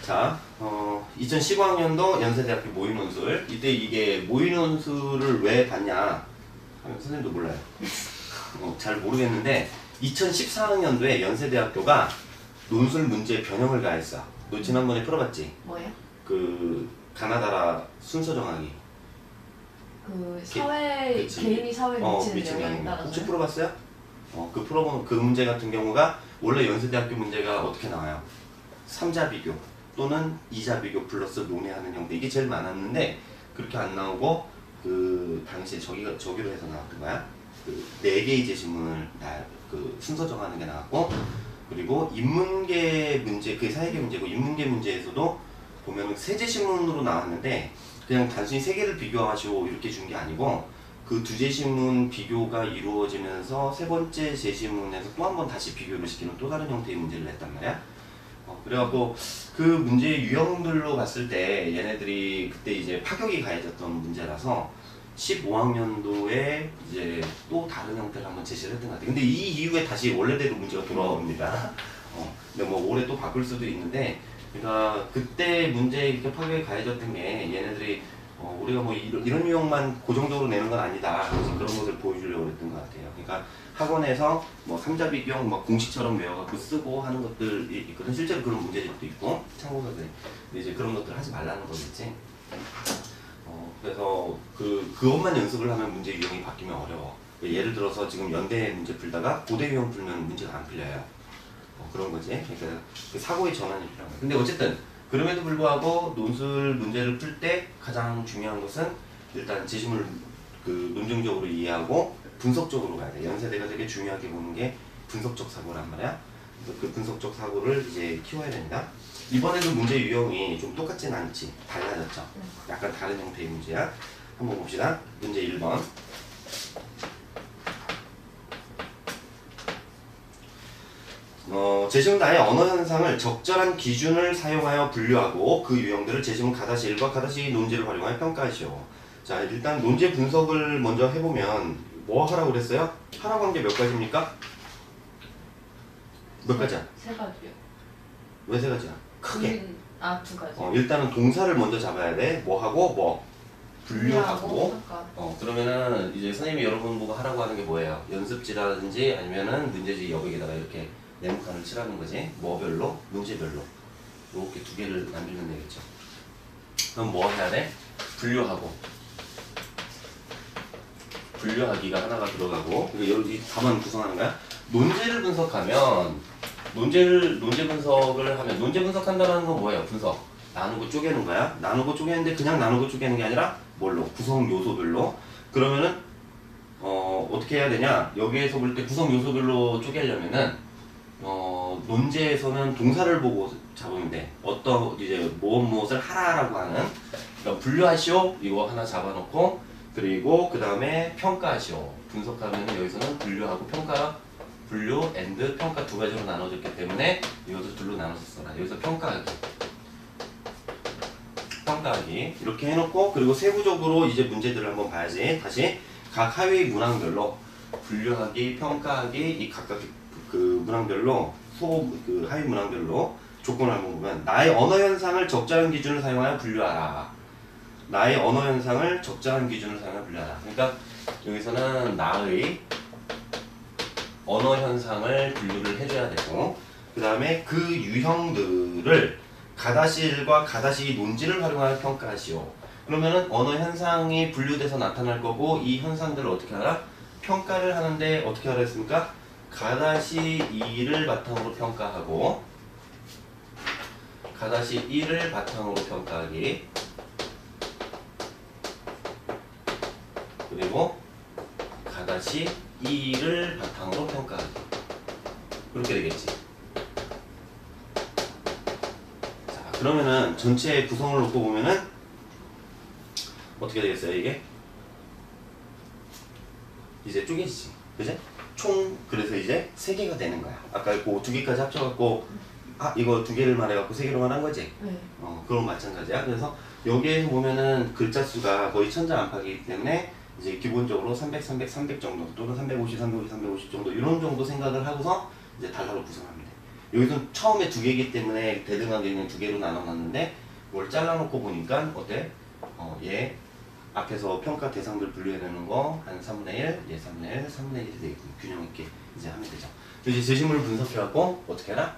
자, 2015학년도 연세대학교 모의논술. 이때 이게 모의논술을 왜 봤냐 하면 선생님도 몰라요. 잘 모르겠는데 2014학년도에 연세대학교가 논술 문제 변형을 가했어. 너 지난번에 풀어봤지? 뭐예요? 그 가나다라 순서 정하기. 그 사회 개인이 사회에 미치는 영향에 따라서. 혹시 풀어봤어요? 그 풀어본 그 문제 같은 경우가 원래 연세대학교 문제가 어떻게 나와요? 3자 비교 또는 2자 비교 플러스 논의하는 형태, 이게 제일 많았는데 그렇게 안 나오고 그 당시에 저기로 해서 나왔던 거야. 그 4개의 제시문을 그 순서 정하는 게 나왔고, 그리고 인문계 문제, 그게 사회계 문제고, 인문계 문제에서도 보면 세제시문으로 나왔는데 그냥 단순히 3개를 비교하시오 이렇게 준 게 아니고 그 2제시문 비교가 이루어지면서 3번째 제시문에서 또 한 번 다시 비교를 시키는 또 다른 형태의 문제를 냈단 말이야. 그래갖고 그 문제의 유형들로 봤을 때 얘네들이 그때 이제 파격이 가해졌던 문제라서 15학년도에 이제 또 다른 형태를 한번 제시를 했던 것 같아요. 근데 이 이후에 다시 원래대로 문제가 돌아옵니다. 근데 뭐 올해 또 바꿀 수도 있는데, 그러니까 그때 문제에 이렇게 파격이 가해졌던 게 얘네들이 우리가 뭐 이런 유형만 고정적으로 내는 건 아니다. 그래서 그런 것을 보여주려고 했던 것 같아요. 그러니까 학원에서 뭐 3자 비교형 뭐 공식처럼 외워갖고 쓰고 하는 것들이 있거든. 실제로 그런 문제집도 있고 참고서들. 근데 이제 그런 것들 하지 말라는 거겠지. 그래서 그것만 연습을 하면 문제 유형이 바뀌면 어려워. 예를 들어서 지금 연대 문제 풀다가 고대 유형 풀면 문제가 안 풀려요. 그런 거지. 그러니까 그 사고의 전환이 필요한 거야. 근데 어쨌든 그럼에도 불구하고 논술 문제를 풀 때 가장 중요한 것은 일단 제시문을 그 논증적으로 이해하고 분석적으로 가야 돼. 연세대가 되게 중요하게 보는 게 분석적 사고란 말이야. 그래서 그 분석적 사고를 이제 키워야 됩니다. 이번에도 문제 유형이 좀 똑같진 않지. 달라졌죠. 약간 다른 형태의 문제야. 한번 봅시다. 문제 1번. 제시문 나의 언어 현상을 적절한 기준을 사용하여 분류하고 그 유형들을 제시문 가다시 1과 가다시 2 논제를 활용하여 평가하시오. 자, 일단 논제 분석을 먼저 해보면 뭐 하라고 그랬어요? 하라고 한 게 몇 가지입니까? 몇 가지야? 3가지요. 왜 3가지야? 크게. 2가지. 일단은 동사를 먼저 잡아야 돼. 뭐 하고 뭐 분류하고. 그러면은 이제 선생님이 여러분 보고 하라고 하는 게 뭐예요? 연습지라든지 아니면은 문제지 여기에다가 이렇게 네모칸을 칠하는 거지. 뭐별로? 문제별로. 이렇게 2개를 만들면 되겠죠. 그럼 뭐 해야 돼? 분류하고. 분류하기가 하나가 들어가고, 여기 답안 구성하는 거야. 논제를 분석하면, 논제 분석을 하면, 논제 분석한다는 건 뭐예요? 분석. 나누고 쪼개는 거야. 나누고 쪼개는데 그냥 나누고 쪼개는 게 아니라 뭘로? 구성 요소별로. 그러면은 어떻게 해야 되냐? 여기에서 볼 때 구성 요소별로 쪼개려면은 논제에서는 동사를 보고 잡으면 돼. 어떤 이제 무엇을 하라라고 하는. 그러니까 분류하시오 이거 하나 잡아놓고, 그리고 그 다음에 평가하시오. 분석하면 여기서는 분류하고 평가, 분류, 앤드, 평가 2가지로 나눠졌기 때문에 이것도 둘로 나눠서 써라. 여기서 평가하기 이렇게 해놓고, 그리고 세부적으로 이제 문제들을 한번 봐야지. 다시 각 하위 문항별로 분류하기, 평가하기, 이 각각 그 문항별로 그 하위 문항별로 조건을 한번 보면, 나의 언어 현상을 적절한 기준을 사용하여 분류하라. 나의 언어 현상을 적절한 기준을 사용하여 분류하라. 그러니까 여기서는 나의 언어 현상을 분류를 해줘야 되고, 그 다음에 그 유형들을 가다시 1과 가다시 2 논지를 활용하여 평가하시오. 그러면은 언어 현상이 분류돼서 나타날 거고, 이 현상들을 어떻게 하라? 평가를 하는데 어떻게 하라 했습니까? 가다시 2를 바탕으로 평가하고, 가다시 1을 바탕으로 평가하기, 그리고 가다시 2를 바탕으로 평가하기. 그렇게 되겠지. 자, 그러면은 전체 구성을 놓고 보면은 어떻게 되겠어요, 이게? 이제 쪼개지지. 그지? 그래서 이제 3개가 되는 거야. 아까 그 2개까지 합쳐갖고, 이거 2개를 말해갖고 3개로 말한 거지? 네. 그럼 마찬가지야. 그래서 여기에서 보면은 글자 수가 거의 천자 안팎이기 때문에 이제 기본적으로 300, 300 정도, 또는 350, 350, 350 정도, 이런 정도 생각을 하고서 이제 단락을 구성하면 돼. 여기서 처음에 두 개이기 때문에 대등하게 그냥 두 개로 나눠놨는데 이걸 잘라놓고 보니까 어때? 얘 앞에서 평가 대상들 분류해내는 거 한 3분의 1, 얘 3분의 1, 3분의 1이 되겠군. 균형 있게 이제 하면 되죠. 이제 제시문을 분석해갖고 어떻게 해라?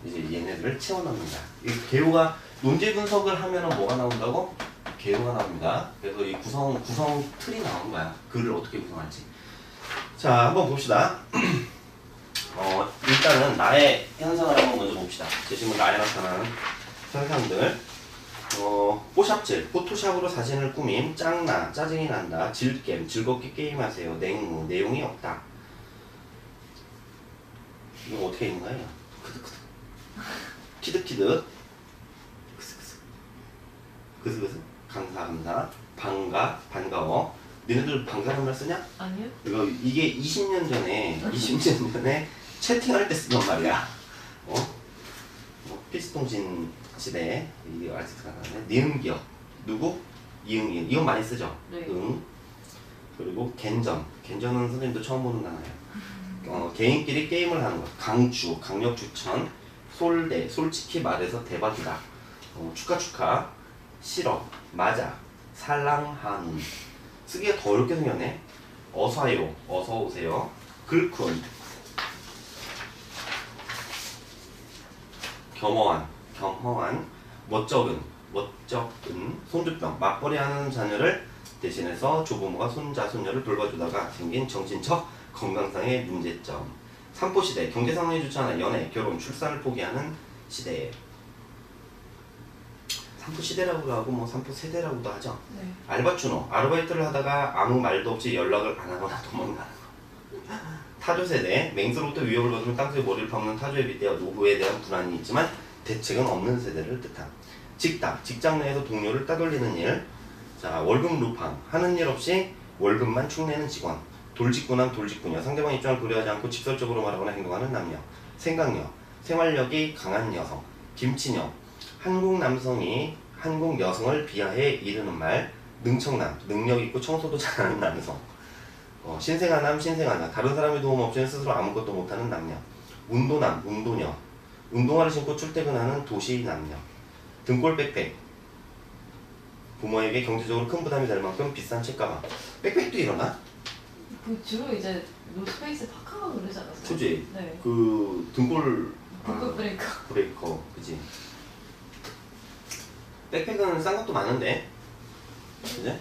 이제 얘네들을 채워넣는 거야. 이 개요가 논제 분석을 하면은 뭐가 나온다고? 개요가 나옵니다. 그래서 이 구성 틀이 나오는 거야. 글을 어떻게 구성할지. 자, 한번 봅시다. 일단은 나의 현상을 한번 먼저 봅시다. 제시문 나에 나타나는 현상들. 뽀샵질, 포토샵으로 사진을 꾸밈, 짱나, 짜증이 난다, 질겜, 즐겁게 게임하세요, 냉무, 내용이 없다. 이거 어떻게 읽는 거예요? 크득크득, 키득키득, 크스크스, 그스그스, 감사, 반가워. 너네들 반가운 말 쓰냐? 아니요. 이게 20년 전에 채팅할 때 쓰던 말이야. 필수통신 시대에 이게 아직도 나가네. 니은기억 누구? 이응이응 이건 많이 쓰죠. 네. 응. 그리고 갠전은 선생님도 처음 보는 단어예요. 개인끼리 게임을 하는 것. 강추, 강력 추천, 솔대, 솔직히 말해서 대박이다. 축하, 싫어, 맞아, 살랑하는. 쓰기가 더 어렵게 생겼네. 어서요, 어서 오세요. 글쿤, 겸허한, 멋쩍은, 손주병, 맞벌이하는 자녀를 대신해서 조부모가 손자, 손녀를 돌봐주다가 생긴 정신적 건강상의 문제점. 삼포시대, 경제상황이 좋지 않아 연애, 결혼, 출산을 포기하는 시대. 삼포시대라고도 하고 뭐 삼포세대라고도 하죠. 네. 알바추노, 아르바이트를 하다가 아무 말도 없이 연락을 안 하거나 도망가는 거. 타조세대, 맹수로부터 위협을 받으면 땅속에 머리를 박는 타조에 빗대어 노후에 대한 불안이 있지만 대책은 없는 세대를 뜻함. 직장 내에서 동료를 따돌리는 일. 자, 월급 루팡, 하는 일 없이 월급만 축내는 직원. 돌직구남 돌직구녀, 상대방 입장을 고려하지 않고 직설적으로 말하거나 행동하는 남녀. 생각력, 생활력이 강한 여성. 김치녀, 한국 남성이 한국 여성을 비하해 이르는 말. 능청남, 능력 있고 청소도 잘하는 남성. 신생아남, 신생아녀, 다른 사람의 도움 없이는 스스로 아무것도 못하는 남녀. 운도남, 운도녀, 운동화를 신고 출퇴근하는 도시 남녀. 등골 백팩, 부모에게 경제적으로 큰 부담이 될 만큼 비싼 책가방. 백팩도 이러나? 그 주로 이제 노스페이스 파카가 그러지 않았어요? 그지? 네. 그 등골 등골 브레이커, 그지? 백팩은 싼 것도 많은데, 그지?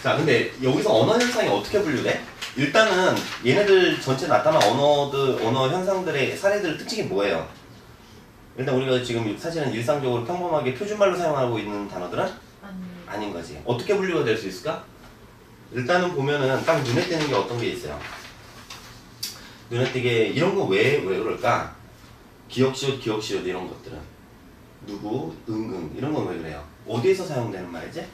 자, 근데 여기서 언어 현상이 어떻게 분류돼? 일단은 얘네들 전체 나타난 언어 현상들의 사례들 특징이 뭐예요? 일단 우리가 지금 사실은 일상적으로 평범하게 표준말로 사용하고 있는 단어들은 아닌 거지. 어떻게 분류가 될 수 있을까? 일단은 보면은 딱 눈에 띄는 게 어떤 게 있어요. 눈에 띄게 이런 거 왜 그럴까? 기억시옷 이런 것들은 누구, 응응 이런 건 왜 그래요? 어디에서 사용되는 말이지?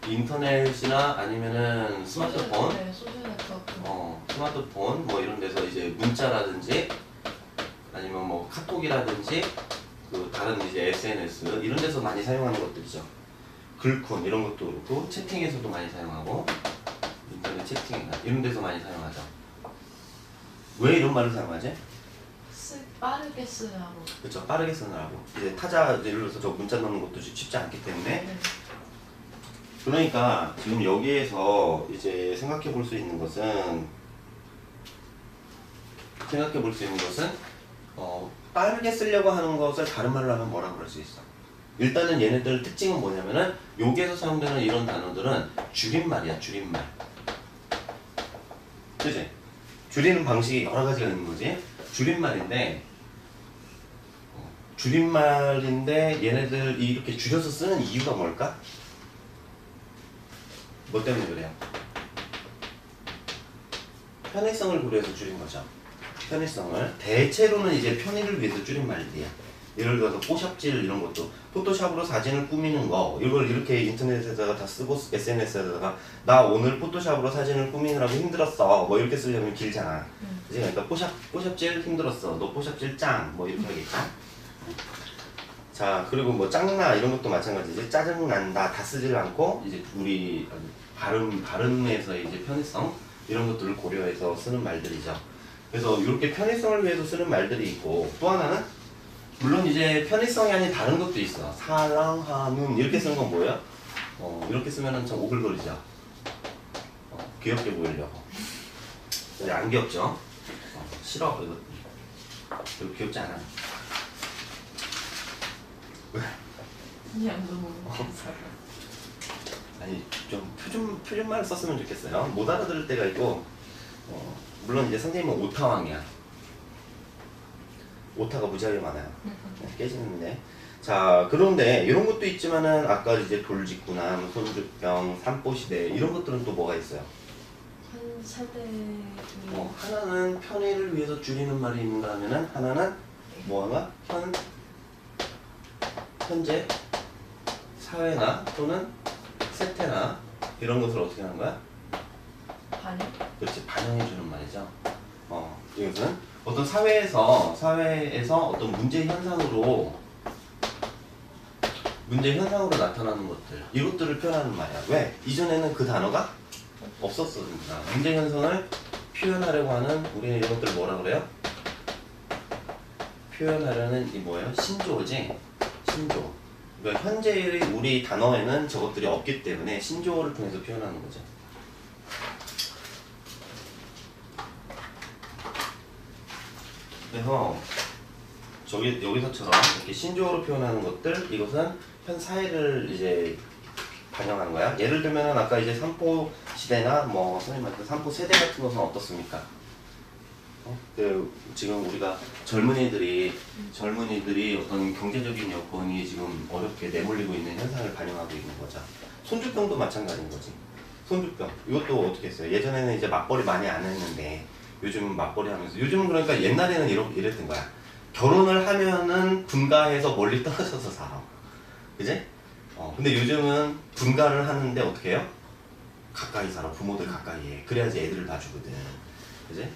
인터넷이나 아니면은 스마트폰, 네, 소셜 네트워크. 스마트폰 뭐 이런 데서 이제 문자라든지 아니면 뭐 카톡이라든지 그 다른 이제 SNS 이런 데서 많이 사용하는 것들이죠. 글콘 이런 것도 그렇고 채팅에서도 많이 사용하고 인터넷 채팅이나 이런 데서 많이 사용하죠. 왜 이런 말을 사용하지? 빠르게 쓰라고. 그렇죠. 빠르게 쓰느라고. 이제 타자 예를 들어서 저 문자 넣는 것도 쉽지 않기 때문에. 네. 그러니까 지금 여기에서 이제 생각해 볼 수 있는 것은 빠르게 쓰려고 하는 것을 다른 말로 하면 뭐라 그럴 수 있어? 일단은 얘네들 특징은 뭐냐면은 여기에서 사용되는 이런 단어들은 줄임말이야, 줄임말. 그치? 줄이는 방식이 여러 가지가 있는 거지. 줄임말인데 얘네들 이렇게 줄여서 쓰는 이유가 뭘까? 뭐 때문에 그래요? 편의성을 고려해서 줄인 거죠. 편의성을. 대체로는 이제 편의를 위해서 줄인 말들이야. 예를 들어서 뽀샵질 이런 것도 포토샵으로 사진을 꾸미는 거 이걸 이렇게 인터넷에다가 다 쓰고 SNS에다가 나 오늘 포토샵으로 사진을 꾸미느라고 힘들었어 뭐 이렇게 쓰려면 길잖아. 그치? 그러니까 뽀샵질 힘들었어 너 뽀샵질 짱 뭐 이렇게 하겠죠. 자, 그리고 뭐 짱나 이런 것도 마찬가지지. 짜증난다 다 쓰질 않고 이제 우리 발음에서 이제 편의성 이런 것들을 고려해서 쓰는 말들이죠. 그래서 이렇게 편의성을 위해서 쓰는 말들이 있고 또 하나는 물론 이제 편의성이 아닌 다른 것도 있어. 사랑하는 이렇게 쓰는 건 뭐예요? 이렇게 쓰면은 좀 오글거리죠. 귀엽게 보이려고. 근데 안 귀엽죠? 싫어 이거. 이거 귀엽지 않아. 왜? 그냥 너무 아니 좀 표준말을 썼으면 좋겠어요. 못 알아들을 때가 있고 물론 이제 선생님은 오타왕이야. 오타가 무지하게 많아요. 깨지는데. 자 그런데 이런 것도 있지만은 아까 이제 돌직구나 손주병, 산보시대 이런 것들은 또 뭐가 있어요? 한 세대 하나는 편의를 위해서 줄이는 말이 있는가 하면은 하나는 뭐가 현재 사회나 또는 세태나 이런 것을 어떻게 하는 거야? 반영? 그렇지, 반영해주는 말이죠. 이것은 어떤 사회에서 어떤 문제 현상으로 나타나는 것들, 이것들을 표현하는 말이야. 왜? 이전에는 그 단어가 없었습니다. 문제 현상을 표현하려고 하는 우리는 이런 것들을 뭐라 그래요? 표현하려는 이 뭐예요? 신조어지? 신조어. 그러니까 현재의 우리 단어에는 저것들이 없기 때문에 신조어를 통해서 표현하는 거죠. 그래서 여기서처럼 이렇게 신조어로 표현하는 것들, 이것은 현 사회를 이제 반영하는 거야. 예를 들면은 아까 이제 삼포 시대나 뭐 선생님 말씀 삼포 세대 같은 것은 어떻습니까? 지금 우리가 젊은이들이 어떤 경제적인 여건이 지금 어렵게 내몰리고 있는 현상을 반영하고 있는 거죠. 손주병도 마찬가지인 거지. 손주병 이것도 어떻게 했어요? 예전에는 이제 맞벌이 많이 안 했는데 요즘은 맞벌이 하면서, 요즘은 그러니까 옛날에는 이랬던 거야. 결혼을 하면은 분가해서 멀리 떨어져서 살아. 그지? 근데 요즘은 분가를 하는데 어떻게 해요? 가까이 살아. 부모들 가까이 해. 그래야지 애들을 봐주거든. 그지?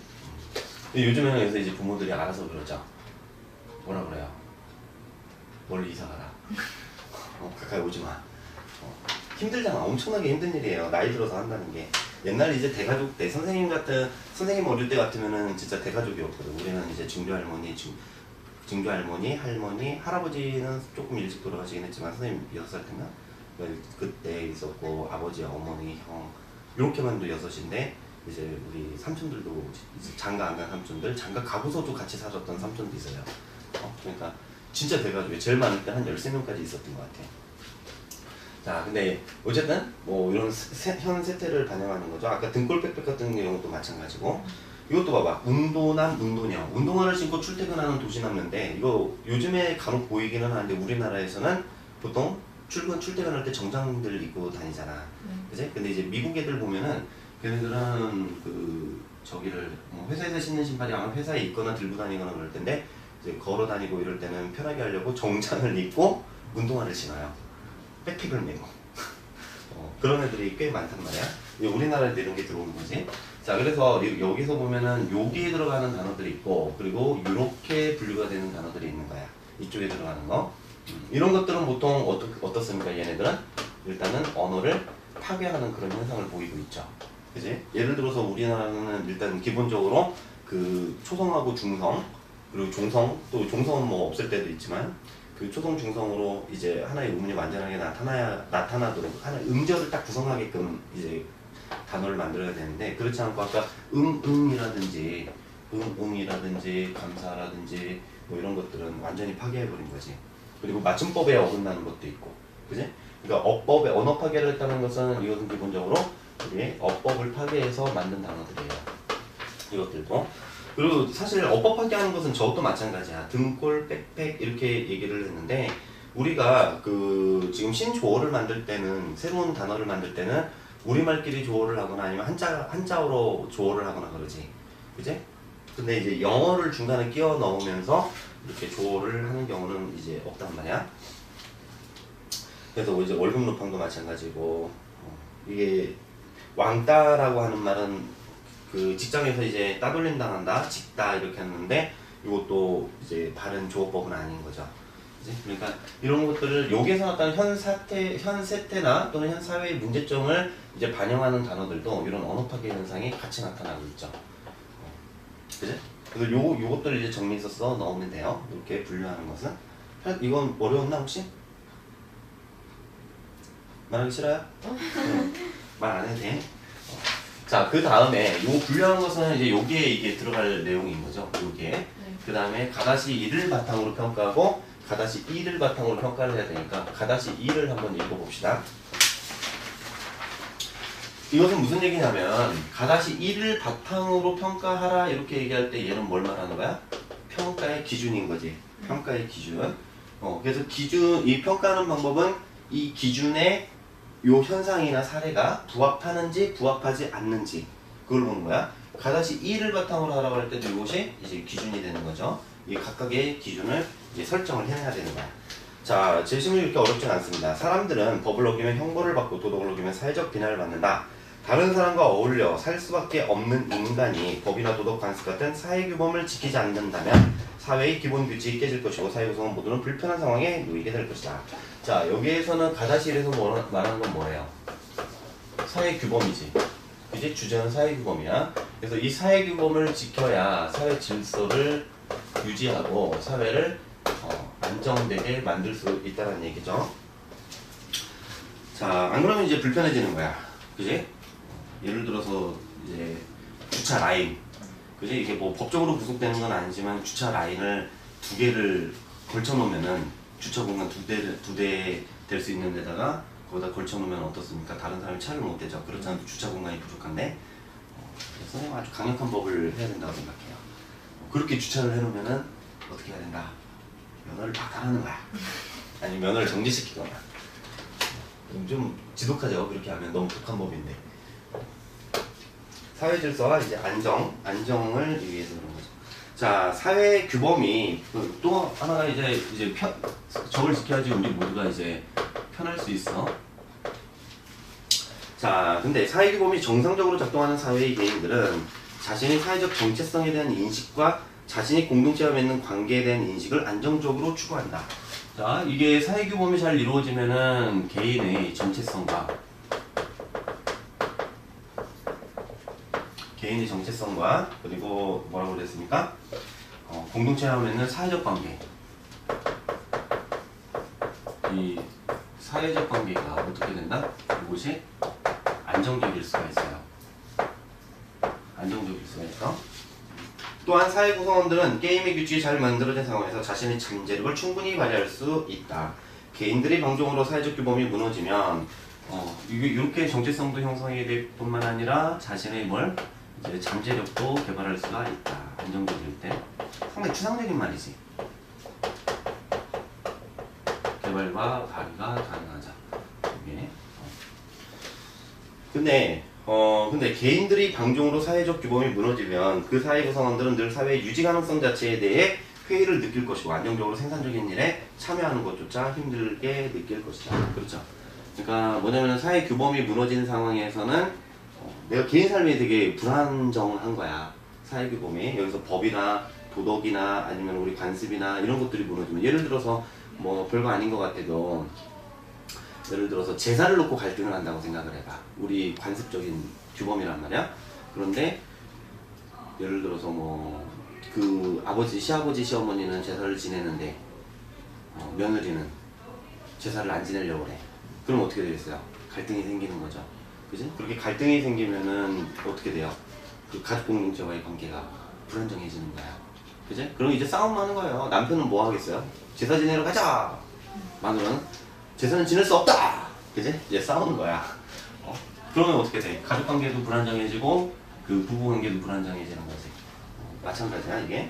요즘에는 그래서 이제 부모들이 알아서 그러죠. 뭐라 그래요? 멀리 이사 가라. 가까이 오지 마. 힘들잖아. 엄청나게 힘든 일이에요. 나이 들어서 한다는 게. 옛날 이제 대가족 때 선생님 어릴 때 같으면은 진짜 대가족이었거든. 우리는 이제 증조할머니, 할머니, 할아버지는 조금 일찍 돌아가시긴 했지만 선생님 6살 때면 그때 있었고 아버지, 어머니, 형 이렇게만도 6인데 이제 우리 삼촌들도 이제 장가 안 간 삼촌들, 장가 가고서도 같이 살았던 삼촌도 있어요. 그러니까 진짜 대가족이 제일 많을 때 한 13명까지 있었던 것 같아요. 자, 근데 어쨌든 뭐 이런 현 세태를 반영하는 거죠. 아까 등골 빽빽 같은 경우도 마찬가지고, 이것도 봐봐. 운동남, 운동형. 운동화를 신고 출퇴근하는 도시남녀인데 이거 요즘에 간혹 보이기는 하는데 우리나라에서는 보통 출퇴근할 때 정장들 입고 다니잖아. 그지? 근데 이제 미국 애들 보면은 걔네들은 저기를 회사에서 신는 신발이 아마 회사에 있거나 들고 다니거나 그럴 텐데 이제 걸어 다니고 이럴 때는 편하게 하려고 정장을 입고 운동화를 신어요. 백팩을 메고. 그런 애들이 꽤 많단 말이야. 우리나라에도 이런 게 들어오는 거지. 자, 그래서 여기서 보면은 여기에 들어가는 단어들이 있고, 그리고 이렇게 분류가 되는 단어들이 있는 거야. 이쪽에 들어가는 거. 이런 것들은 보통 어떻습니까? 얘네들은 일단은 언어를 파괴하는 그런 현상을 보이고 있죠. 그지? 예를 들어서 우리나라는 일단 기본적으로 초성하고 중성, 그리고 종성, 또 종성은 뭐 없을 때도 있지만 초성 중성으로 이제 하나의 의문이 완전하게 나타나도록 하나의 음절을 딱 구성하게끔 이제 단어를 만들어야 되는데, 그렇지 않고 아까 응이라든지 감사라든지 뭐 이런 것들은 완전히 파괴해버린 거지. 그리고 맞춤법에 어긋나는 것도 있고, 그지? 그러니까 어법에 언어 파괴를 했다는 것은 이것은 기본적으로 우리의 어법을 파괴해서 만든 단어들이에요. 이것들도. 그리고 사실 어법 파괴하는 것은 저것도 마찬가지야. 등골, 백팩 이렇게 얘기를 했는데, 우리가 지금 신조어를 만들 때는, 새로운 단어를 만들 때는 우리말끼리 조어를 하거나 아니면 한자어로 조어를 하거나 그러지. 그지? 근데 이제 영어를 중간에 끼워 넣으면서 이렇게 조어를 하는 경우는 이제 없단 말이야. 그래서 이제 월급 루팡도 마찬가지고, 이게 왕따라고 하는 말은 직장에서 이제 따돌림 당한다, 직다 이렇게 하는데, 이것도 이제 바른 조어법은 아닌 거죠. 그치? 그러니까 이런 것들을 여기서 어떤 현 세태나 또는 현 사회의 문제점을 이제 반영하는 단어들도 이런 언어 파괴 현상이 같이 나타나고 있죠. 그지? 그래서 요것들을 이제 정리해서 써 넣으면 돼요. 이렇게 분류하는 것은. 이건 어려웠나 혹시? 말하기 싫어요? 말 안 해도 돼. 자, 그 다음에 요 분류하는 것은 이제 여기에 이게 들어갈 내용인 거죠. 요게. 네. 그 다음에 가다시 1을 바탕으로 평가하고 가다시 2를 바탕으로 평가를 해야 되니까 가다시 2를 한번 읽어봅시다. 이것은 무슨 얘기냐면 가다시 1을 바탕으로 평가하라 이렇게 얘기할 때 얘는 뭘 말하는 거야? 평가의 기준인 거지. 평가의 기준. 그래서 이 평가하는 방법은 이 기준에 요 현상이나 사례가 부합하는지 부합하지 않는지 그걸 보는 거야. 가다시 2를 바탕으로 하라고 할 때도 이것이 이제 기준이 되는 거죠. 이 각각의 기준을 이제 설정을 해야 되는 거야. 자, 재심이 이렇게 어렵진 않습니다. 사람들은 법을 어기면 형벌을 받고 도덕을 어기면 사회적 비난을 받는다. 다른 사람과 어울려 살 수밖에 없는 인간이 법이나 도덕 관습 같은 사회규범을 지키지 않는다면 사회의 기본 규칙이 깨질 것이고 사회 구성원 모두는 불편한 상황에 놓이게 될 것이다. 자, 여기에서는 가다시 1에서 말하는 건 뭐예요? 사회규범이지. 이제 주제는 사회규범이야. 그래서 이 사회규범을 지켜야 사회 질서를 유지하고 사회를 안정되게 만들 수 있다는 얘기죠. 자, 안 그러면 이제 불편해지는 거야. 그지? 예를 들어서 이제 주차 라인. 그지? 이게 뭐 법적으로 구속되는 건 아니지만 주차 라인을 두 개를 걸쳐 놓으면은 주차 공간 두 대 될 수 있는 데다가 거기다 걸쳐 놓으면 어떻습니까? 다른 사람이 차를 못 대죠. 그렇지 않아도 주차 공간이 부족한데 그래서 아주 강력한 법을 해야 된다고 생각해요. 그렇게 주차를 해놓으면은 어떻게 해야 된다? 면허를 박탈하는 거야. 아니 면허를 정지시키거나. 좀 지독하죠. 그렇게 하면 너무 독한 법인데. 사회 질서와 이제 안정을 위해서 그런 거죠. 자, 사회 규범이 또 하나가 이제 적을 지켜야지 우리 모두가 이제 편할 수 있어. 자, 근데 사회 규범이 정상적으로 작동하는 사회의 개인들은 자신의 사회적 정체성에 대한 인식과 자신이 공동체와 맺는 관계에 대한 인식을 안정적으로 추구한다. 자, 이게 사회 규범이 잘 이루어지면은 개인의 정체성과 그리고 뭐라고 그랬습니까? 공동체와 맺는 사회적 관계. 이 사회적 관계가 어떻게 된다? 이것이 안정적일 수가 있어요. 안정적일 수가 있어. 또한 사회 구성원들은 게임의 규칙이 잘 만들어진 상황에서 자신의 잠재력을 충분히 발휘할 수 있다. 개인들의 방종으로 사회적 규범이 무너지면 이렇게 정체성도 형성이 될 뿐만 아니라 자신의 이제 잠재력도 개발할 수가 있다. 안정적일 때. 상당히 추상적인 말이지. 개발과 발휘가 가능하자. 이게. 근데 개인들이 방종으로 사회적 규범이 무너지면 그 사회 구성원들은 늘 사회의 유지 가능성 자체에 대해 회의를 느낄 것이고 안정적으로 생산적인 일에 참여하는 것조차 힘들게 느낄 것이다. 그렇죠. 그러니까 뭐냐면 사회 규범이 무너진 상황에서는 내가 개인 삶이 되게 불안정한 거야. 사회 규범이. 여기서 법이나 도덕이나 아니면 우리 관습이나 이런 것들이 무너지면 예를 들어서 뭐 별거 아닌 것 같아도 예를 들어서 제사를 놓고 갈등을 한다고 생각을 해봐. 우리 관습적인 규범이란 말이야. 그런데 예를 들어서 뭐 그 시아버지, 시어머니는 제사를 지내는데 며느리는 제사를 안 지내려고 그래. 그럼 어떻게 되겠어요? 갈등이 생기는 거죠. 그지? 그렇게 갈등이 생기면은 어떻게 돼요? 그 가족 공동체와의 관계가 불안정해지는 거야. 그지? 그럼 이제 싸움하는 거예요. 남편은 뭐 하겠어요? 제사 지내러 가자! 마누라는 제사는 지낼 수 없다! 그지? 이제 싸우는 거야. 그러면 어떻게 돼? 가족 관계도 불안정해지고 그 부부 관계도 불안정해지는 거지. 마찬가지야 이게.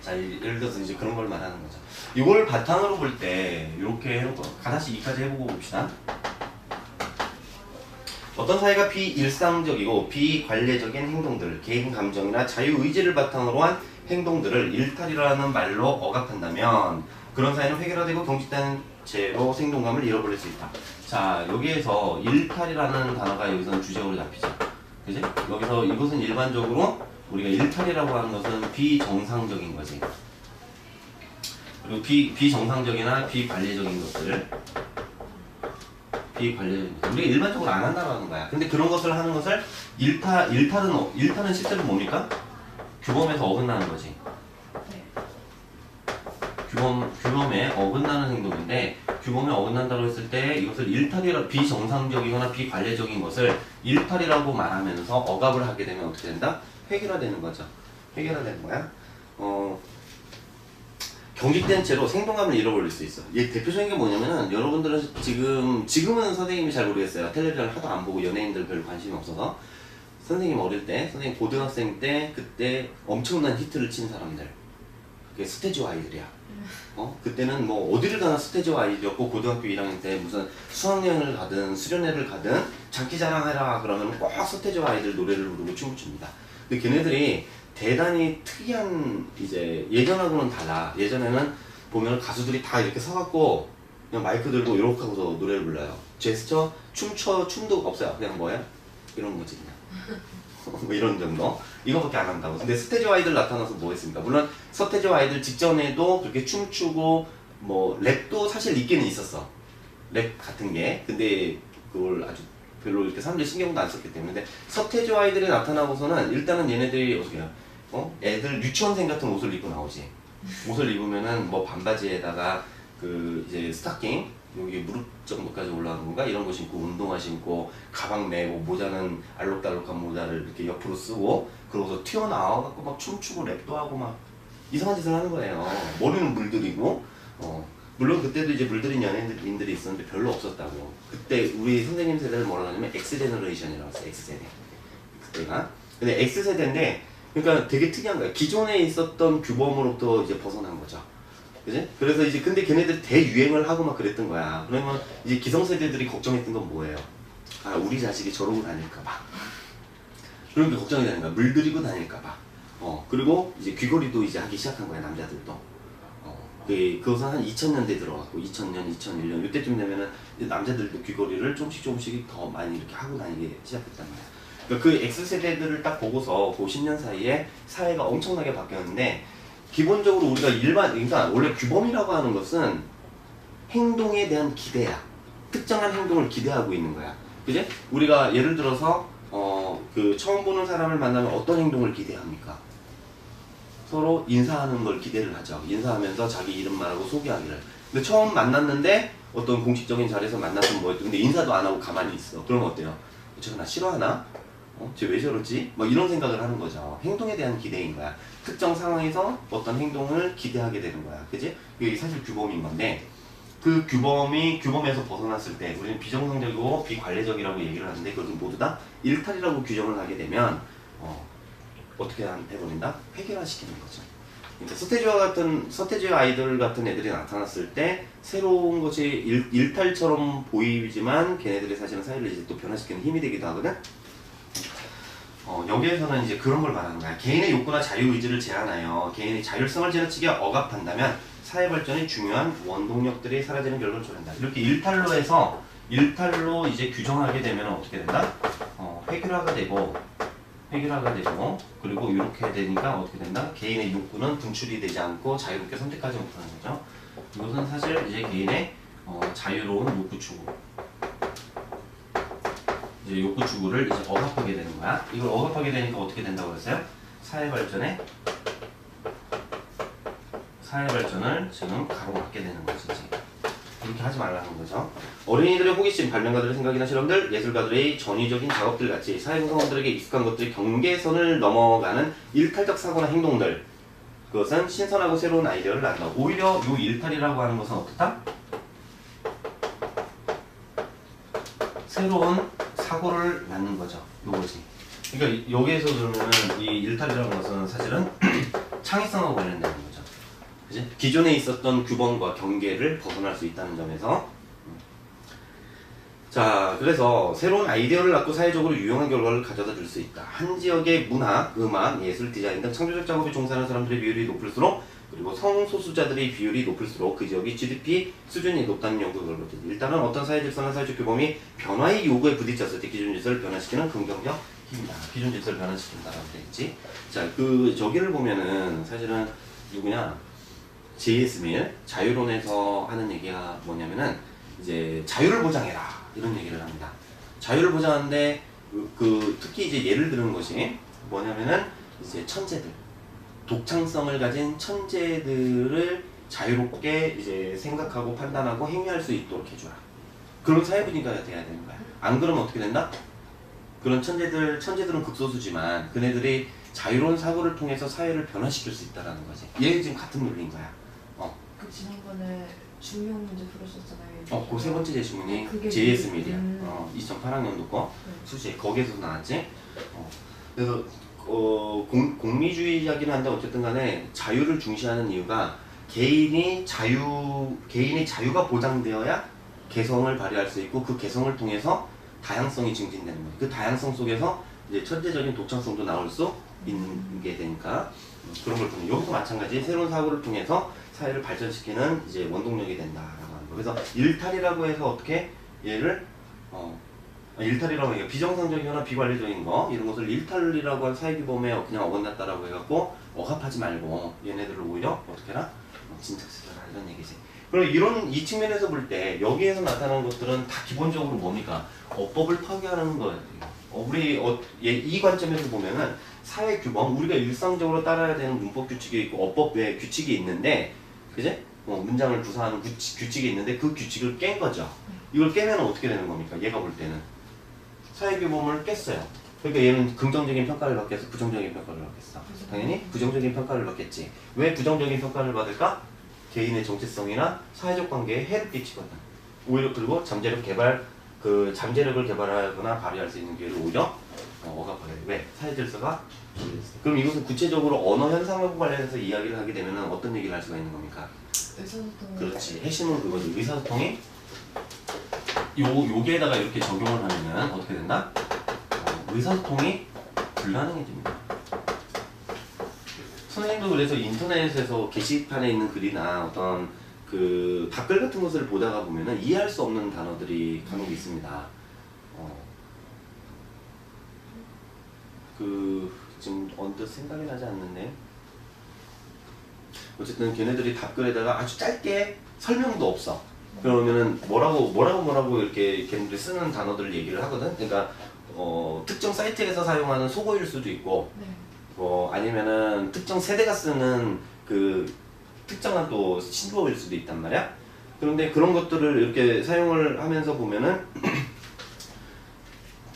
자, 예를 들어서 이제 그런 걸 말하는 거죠. 이걸 바탕으로 볼 때 이렇게 해놓고 가다시 2까지 해보고 봅시다. 어떤 사회가 비일상적이고 비관례적인 행동들, 개인 감정이나 자유의지를 바탕으로 한 행동들을 일탈이라는 말로 억압한다면 그런 사회는 획일화되고 경직된 채로 생동감을 잃어버릴 수 있다. 자, 여기에서 일탈이라는 단어가 여기서는 주제어로 잡히죠. 그지? 여기서 이것은 일반적으로 우리가 일탈이라고 하는 것은 비정상적인 거지. 그리고 비정상적이나 비관례적인 것들. 비관례적인 것들. 우리가 일반적으로 안 한다는 거야. 근데 그런 것을 하는 것을 일탈은 실제로 뭡니까? 규범에서 어긋나는 거지. 네. 규범에 어긋나는 행동인데 규범에 어긋난다고 했을 때 이것을 일탈이라 비정상적이거나 비관례적인 것을 일탈이라고 말하면서 억압을 하게 되면 어떻게 된다? 획일화되는 거죠. 획일화되는 거야. 경직된 채로 생동감을 잃어버릴 수 있어. 얘 대표적인 게 뭐냐면은 여러분들은 지금은 선생님이 잘 모르겠어요. 텔레비전을 하도 안 보고 연예인들 별로 관심이 없어서 선생님 어릴 때, 선생님 고등학생 때 그때 엄청난 히트를 친 사람들. 그게 스테지오 아이들이야. 그때는 뭐 어디를 가나 스테지오 아이들이었고 고등학교 1학년 때 무슨 수학여행을 가든 수련회를 가든 장기자랑해라 그러면 꼭 스테지오 아이들 노래를 부르고 춤을 춥니다. 근데 걔네들이 대단히 특이한 이제 예전하고는 달라. 예전에는 보면 가수들이 다 이렇게 서갖고 그냥 마이크 들고 이렇게 하고서 노래를 불러요. 제스처, 춤도 없어요. 그냥 뭐야? 이런 거지 그냥. 뭐 이런 정도? 이거밖에 안 한다고. 근데 스테지오 아이들 나타나서 뭐 했습니까? 물론 스테지오 아이들 직전에도 그렇게 춤추고 뭐 랩도 사실 있기는 있었어. 랩 같은 게. 근데 그걸 아주 별로 이렇게 사람들이 신경도 안 썼기 때문에. 근데 서태지오 아이들이 나타나고서는 일단은 얘네들이 어떻게 해요? 애들 유치원생 같은 옷을 입고 나오지. 옷을 입으면은 뭐 반바지에다가 그 이제 스타킹 여기 무릎 정도까지 올라가는 건가 이런 거 신고 운동화 신고 가방 메고 모자는 알록달록한 모자를 이렇게 옆으로 쓰고 그러고서 튀어나와갖고 막 춤추고 랩도 하고 막 이상한 짓을 하는 거예요. 머리는 물들이고 물론 그때도 이제 물들인 연예인들이 있었는데 별로 없었다고. 그때 우리 선생님 세대를 뭐라고 하냐면 X제너레이션이라고 했어요. X세대. 그때가. 근데 X세대인데 그러니까 되게 특이한 거야. 기존에 있었던 규범으로부터 이제 벗어난 거죠. 그지? 그래서 이제 근데 걔네들 대유행을 하고 막 그랬던 거야. 그러면 이제 기성세대들이 걱정했던 건 뭐예요? 아, 우리 자식이 저러고 다닐까봐. 그런 게 걱정이 되는 거야. 물들이고 다닐까봐. 그리고 이제 귀걸이도 이제 하기 시작한 거야, 남자들도. 그것은 한 2000년대 들어갔고, 2000년, 2001년, 이때쯤 되면은 이제 남자들도 귀걸이를 조금씩 더 많이 이렇게 하고 다니기 시작했단 말이야. 그러니까 그 X세대들을 딱 보고서 그 10년 사이에 사회가 엄청나게 바뀌었는데, 기본적으로 우리가 그러니까 원래 규범이라고 하는 것은 행동에 대한 기대야. 특정한 행동을 기대하고 있는 거야. 그지? 우리가 예를 들어서, 그 처음 보는 사람을 만나면 어떤 행동을 기대합니까? 서로 인사하는 걸 기대를 하죠. 인사하면서 자기 이름 말하고 소개하기를. 근데 처음 만났는데 어떤 공식적인 자리에서 만났으면 뭐였든 근데 인사도 안 하고 가만히 있어. 그러면 어때요? 쟤가 나 싫어하나? 쟤 왜 저러지? 뭐 이런 생각을 하는 거죠. 행동에 대한 기대인 거야. 특정 상황에서 어떤 행동을 기대하게 되는 거야. 그지? 이게 사실 규범인 건데 그 규범에서 벗어났을 때 우리는 비정상적이고 비관례적이라고 얘기를 하는데 그것은 모두 다 일탈이라고 규정을 하게 되면 어떻게 해버린다? 획일화시키는 거죠. 그러니까 서태지와 아이돌 같은 애들이 나타났을 때 새로운 것이 일탈처럼 보이지만 걔네들이 사실은 사회를 이제 또 변화시키는 힘이 되기도 하거든. 여기에서는 이제 그런 걸 말하는 거야. 개인의 욕구나 자유의지를 제한하여 개인의 자율성을 지나치게 억압한다면 사회 발전의 중요한 원동력들이 사라지는 결과를 초래한다. 이렇게 일탈로 이제 규정하게 되면 어떻게 된다? 획일화가 되고 그리고 이렇게 되니까 어떻게 된다? 개인의 욕구는 분출이 되지 않고 자유롭게 선택하지 못하는 거죠. 이것은 사실 이제 개인의 자유로운 욕구 추구. 이제 욕구 추구를 이제 억압하게 되는 거야. 이걸 억압하게 되니까 어떻게 된다고 그랬어요? 사회 발전을 지금 가로막게 되는 거지. 그렇게 하지 말라는 거죠. 어린이들의 호기심, 발명가들의 생각이나 실험들, 예술가들의 전위적인 작업들 같이 사회 구성원들에게 익숙한 것들이 경계선을 넘어가는 일탈적 사고나 행동들, 그것은 신선하고 새로운 아이디어를 낳는다. 오히려 이 일탈이라고 하는 것은 어떻다? 새로운 사고를 낳는 거죠. 요거지. 그러니까 여기에서 그러면은 이 일탈이라는 것은 사실은 창의성과 관련되는 거죠. 그치? 기존에 있었던 규범과 경계를 벗어날 수 있다는 점에서 자, 그래서 새로운 아이디어를 낳고 사회적으로 유용한 결과를 가져다 줄 수 있다. 한 지역의 문화, 음악, 예술, 디자인 등 창조적 작업에 종사하는 사람들의 비율이 높을수록 그리고 성소수자들의 비율이 높을수록 그 지역의 GDP 수준이 높다는 연구 결과입니다. 일단은 어떤 사회 질서나 사회적 규범이 변화의 요구에 부딪혔을 때 기존 질서를 변화시키는 긍정적 힘이다. 기존 질서를 변화시킨다라고 되어 있지. 자, 저기를 보면은 사실은 누구냐? J.S. 밀 자유론에서 하는 얘기가 뭐냐면은 이제 자유를 보장해라 이런 얘기를 합니다. 자유를 보장하는데 특히 이제 예를 드는 것이 뭐냐면은 이제 천재들 독창성을 가진 천재들을 자유롭게 이제 생각하고 판단하고 행위할 수 있도록 해줘라. 그런 사회 분위기가 돼야 되는 거야. 안 그러면 어떻게 된다? 그런 천재들은 극소수지만 그네들이 자유로운 사고를 통해서 사회를 변화시킬 수 있다라는 거지. 얘 지금 같은 논리인 거야. 그 지난번에 중요 문제 풀었었잖아요. 그 세 번째 제시문이 그게 JS 미디어 2008학년도 거 네. 수시 거기에서 나왔지. 그래서 공리주의자긴 한데 어쨌든 간에 자유를 중시하는 이유가 개인의 자유가 보장되어야 개성을 발휘할 수 있고 그 개성을 통해서 다양성이 증진되는 거예요. 그 다양성 속에서 이제 천재적인 독창성도 나올 수 있는 게 되니까 그런 걸 통해 여기도 마찬가지 새로운 사고를 통해서 사회를 발전시키는 이제 원동력이 된다라고 하는 거. 그래서 일탈이라고 해서 어떻게 얘를 일탈이라고 하니까 비정상적이거나 비관리적인 거 이런 것을 일탈이라고 한 사회규범에 그냥 어긋났다라고 해갖고 억압하지 말고 얘네들을 오히려 어떻게 해라? 진척시켜라 이런 얘기지. 그럼 이 측면에서 볼 때 여기에서 나타나는 것들은 다 기본적으로 뭡니까? 어법을 파괴하는 거예요. 이 관점에서 보면은 사회 규범, 우리가 일상적으로 따라야 되는 문법 규칙이 있고 어법 외에 규칙이 있는데, 그제? 문장을 구사하는 규칙이 있는데 그 규칙을 깬 거죠. 이걸 깨면 어떻게 되는 겁니까? 얘가 볼 때는 사회 규범을 깼어요. 그러니까 얘는 긍정적인 평가를 받겠어, 부정적인 평가를 받겠어. 당연히 부정적인 평가를 받겠지. 왜 부정적인 평가를 받을까? 개인의 정체성이나 사회적 관계에 해를 끼치거든. 오히려 그리고 잠재력을 개발하거나 발휘할 수 있는 기회를 오히려 억압하게 돼. 왜? 사회 질서가 준비됐어. 그럼 이것은 구체적으로 언어 현상하고 관련해서 이야기를 하게 되면 어떤 얘기를 할 수가 있는 겁니까? 의사소통. 그렇지. 핵심은 그거지. 의사소통이 여기에다가 이렇게 적용을 하면은 어떻게 된다? 의사소통이 불가능해집니다. 선생님도 그래서 인터넷에서 게시판에 있는 글이나 어떤 그 답글 같은 것을 보다가 보면은 이해할 수 없는 단어들이 간혹 있습니다. 지금 언뜻 생각이 나지 않는데 어쨌든 걔네들이 답글에다가 아주 짧게 설명도 없어. 그러면은 뭐라고 이렇게 걔네들이 쓰는 단어들을 얘기를 하거든. 그러니까 특정 사이트에서 사용하는 속어일 수도 있고, 네. 아니면은 특정 세대가 쓰는 그 특정한 또 신조어일 수도 있단 말이야. 그런데 그런 것들을 이렇게 사용을 하면서 보면은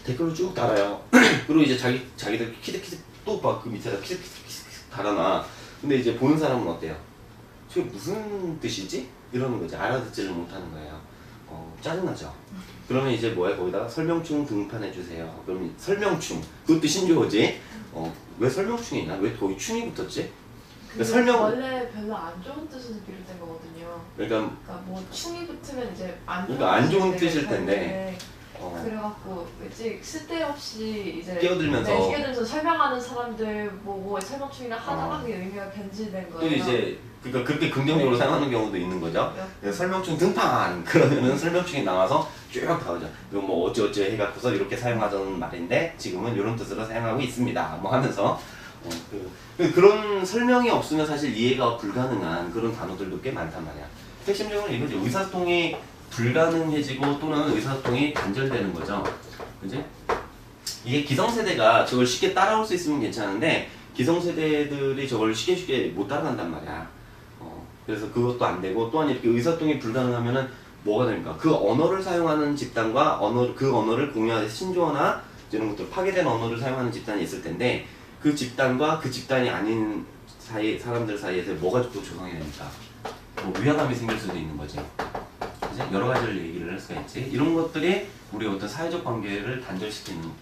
댓글을 쭉 달아요. 그리고 이제 자기들 키득키득 또 막 그 밑에다 키득키득 달아놔. 근데 이제 보는 사람은 어때요? 저게 무슨 뜻이지? 이러는 거지. 알아듣지를 못하는 거예요. 짜증나죠? 그러면 이제 뭐야? 거기다가 설명충 등판해주세요. 그럼 설명충. 그것도 신조어지? 왜 설명충이 있나? 왜 거기 충이 붙었지? 그러니까 원래 별로 안 좋은 뜻에서 비롯된 거거든요. 그러니까 뭐 충이 붙으면 이제 안 좋은 뜻일 텐데. 그래갖고 왜지 쓸데없이 이제 끼어들면서 설명하는 사람들 보고 설명충이나 하다가 그 의미가 변질된 거예요. 또 이제 그러니까 그렇게 긍정적으로 사용하는 경우도 있는 거죠. 설명충 등판 그러면은 설명충이 나와서 쭉 나오죠. 이거 뭐 어찌어찌 해갖고서 이렇게 사용하던 말인데 지금은 이런 뜻으로 사용하고 있습니다. 뭐 하면서 그런 설명이 없으면 사실 이해가 불가능한 그런 단어들도 꽤 많단 말이야. 핵심적으로 이거죠. 의사소통이 불가능해지고 또는 의사소통이 단절되는 거죠. 그지? 이게 기성세대가 저걸 쉽게 따라올 수 있으면 괜찮은데 기성세대들이 저걸 쉽게 못 따라간단 말이야. 그래서 그것도 안 되고 또한 이렇게 의사소통이 불가능하면은 뭐가 됩니까? 그 언어를 사용하는 집단과 그 언어를 공유하는 신조어나 이런 것들 파괴된 언어를 사용하는 집단이 있을 텐데 그 집단과 그 집단이 아닌 사람들 사이에서 뭐가 또 조성이 됩니까? 뭐 위화감이 생길 수도 있는 거지. 그치? 여러 가지를 얘기를 할 수가 있지. 이런 것들이 우리 어떤 사회적 관계를 단절시키는 거야.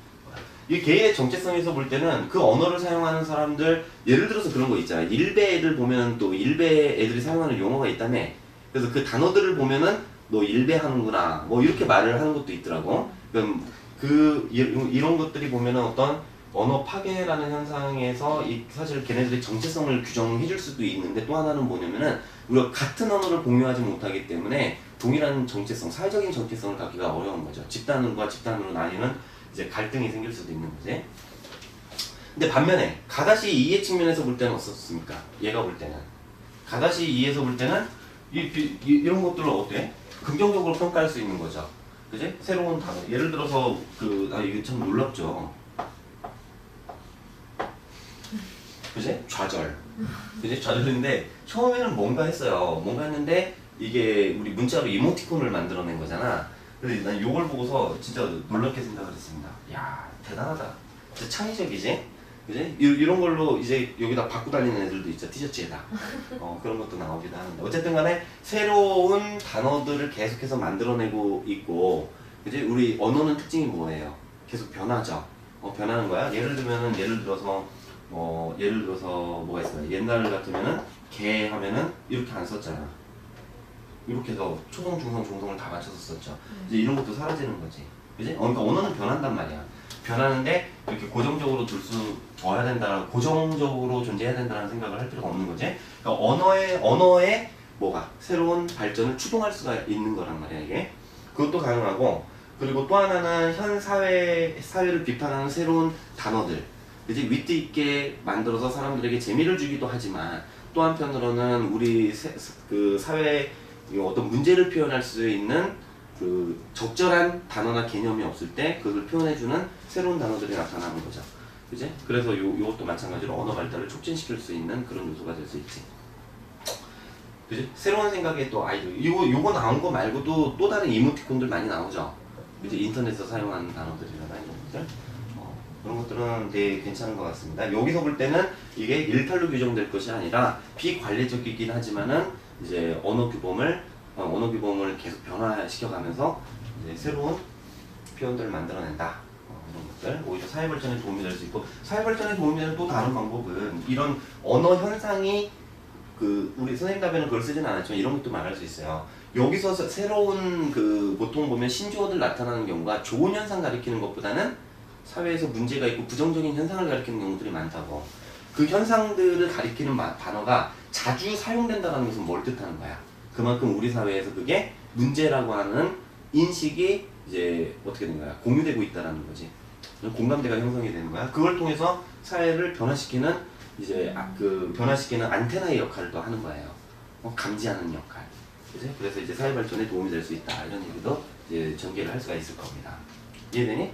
이 개의 정체성에서 볼 때는 그 언어를 사용하는 사람들, 예를 들어서 그런 거 있잖아. 일베 애들 보면은 또 일베 애들이 사용하는 용어가 있다며. 그래서 그 단어들을 보면은 너 일베 하는구나. 뭐 이렇게 말을 하는 것도 있더라고. 그럼 이런 것들이 보면은 어떤 언어 파괴라는 현상에서 사실 걔네들의 정체성을 규정해 줄 수도 있는데 또 하나는 뭐냐면은 우리가 같은 언어를 공유하지 못하기 때문에 동일한 정체성, 사회적인 정체성을 갖기가 어려운 거죠. 집단과 집단으로 나뉘는 이제 갈등이 생길 수도 있는 거지. 근데 반면에 가다시 이해 측면에서 볼 때는 어떻습니까? 얘가 볼 때는 가다시 이해에서 볼 때는 이런 것들을 어때? 긍정적으로 평가할 수 있는 거죠. 그지? 새로운 단어. 예를 들어서 이게 참 놀랍죠. 그지? 좌절. 그지? 좌절인데 처음에는 뭔가 했어요. 뭔가 했는데 이게 우리 문자로 이모티콘을 만들어낸 거잖아. 그래서 난 이걸 보고서 진짜 놀랍게 생각을 했습니다. 야, 대단하다. 진짜 창의적이지? 그지? 이런 걸로 이제 여기다 받고 다니는 애들도 있죠. 티셔츠에다. 그런 것도 나오기도 하는데. 어쨌든 간에 새로운 단어들을 계속해서 만들어내고 있고, 그지? 우리 언어는 특징이 뭐예요? 계속 변하죠. 변하는 거야. 예를 들어서 뭐가 있어요? 옛날 같으면은 개 하면은 이렇게 안 썼잖아. 이렇게 해서 초성, 중성, 종성을 다 맞춰서 썼죠. 이제 이런 것도 사라지는 거지. 그지? 그러니까 언어는 변한단 말이야. 변하는데 이렇게 고정적으로 둬야 된다, 고정적으로 존재해야 된다는 생각을 할 필요가 없는 거지. 그러니까 언어의 뭐가 새로운 발전을 추동할 수가 있는 거란 말이야, 이게. 그것도 가능하고, 그리고 또 하나는 현 사회를 비판하는 새로운 단어들. 그지? 위트 있게 만들어서 사람들에게 재미를 주기도 하지만, 또 한편으로는 우리 그 사회의 어떤 문제를 표현할 수 있는 그 적절한 단어나 개념이 없을 때 그걸 표현해주는 새로운 단어들이 나타나는 거죠. 그지? 그래서 요것도 마찬가지로 언어 발달을 촉진시킬 수 있는 그런 요소가 될 수 있지. 그지? 새로운 생각의 또 아이디어. 요거 나온 거 말고도 또 다른 이모티콘들 많이 나오죠. 그지? 인터넷에서 사용하는 단어들이나 이런 것들. 그런 것들은 되게 괜찮은 것 같습니다. 여기서 볼 때는 이게 일탈로 규정될 것이 아니라 비관리적이긴 하지만은 이제 언어 규범을 계속 변화시켜가면서 이제 새로운 표현들을 만들어낸다. 이런 것들 오히려 사회 발전에 도움이 될 수 있고, 사회 발전에 도움이 되는 또 다른 방법은 이런 언어 현상이 우리 선생님 답에는 그걸 쓰진 않았지만 이런 것도 말할 수 있어요. 여기서 새로운 보통 보면 신조어들 나타나는 경우가 좋은 현상 가리키는 것보다는 사회에서 문제가 있고 부정적인 현상을 가리키는 경우들이 많다고. 그 현상들을 가리키는 단어가 자주 사용된다는 것은 뭘 뜻하는 거야? 그만큼 우리 사회에서 그게 문제라고 하는 인식이 이제 어떻게 된 거야? 공유되고 있다는 거지. 공감대가 형성이 되는 거야. 그걸 통해서 사회를 변화시키는 변화시키는 안테나의 역할을 또 하는 거예요. 감지하는 역할. 그치? 그래서 이제 사회 발전에 도움이 될 수 있다. 이런 얘기도 이제 전개를 할 수가 있을 겁니다. 이해되니?